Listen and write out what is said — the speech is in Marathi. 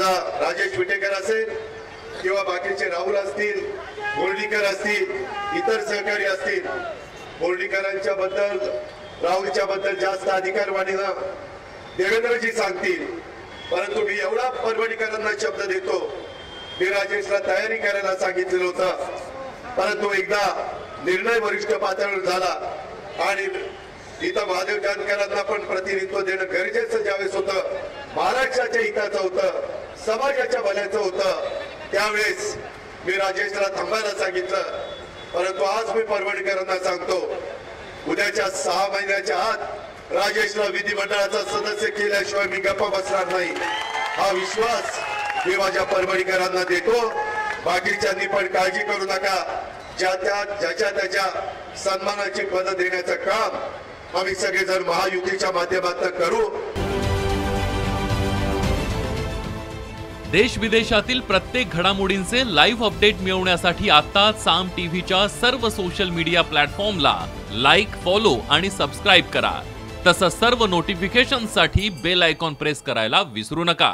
माझा राजेश विटेकर असेल किंवा बाकीचे राहुल असतील, बोर्डीकर असतील, इतर सहकारी असतील, बोर्डीकरांच्या बद्दल राहुलच्या बद्दल जास्त अधिकारवाणीनं देवेंद्रजी सांगतील, परंतु मी एवढा परभणीकरांना शब्द देतो, मी राजेशला तयारी करायला सांगितलेलं होतं, परंतु एकदा निर्णय वरिष्ठ पातळीवर झाला आणि इथं महादेव जानकरांना पण प्रतिनिधित्व देणं गरजेचं ज्यावेळेस होतं, महाराष्ट्राच्या हिताचं होतं, समाजाच्या भल्याचं होतं, त्यावेळेस मी राजेशला थांबायला सांगितलं. परंतु आज मी परभणीकरांना सांगतो, उद्याच्या 6 महिन्याच्या आत राजेशला विधिमंडळाचा सदस्य केल्याशिवाय मी गप्पा बसणार नाही. हा विश्वास मी माझ्या परभणीकरांना देतो. बाकीच्यांनी पण काळजी करू नका. ज्याच्या त्याच्या सन्मानाची पद देण्याचं काम आम्ही सगळेजण महायुतीच्या माध्यमातून करू. देश विदेशातील प्रत्येक घडामोडींचे लाईव्ह अपडेट मिळवण्यासाठी आता साम टीव्हीच्या सर्व सोशल मीडिया प्लॅटफॉर्मला लाईक, फॉलो आणि सबस्क्राईब करा. तसंच सर्व नोटिफिकेशनसाठी बेल आयकॉन प्रेस करायला विसरू नका.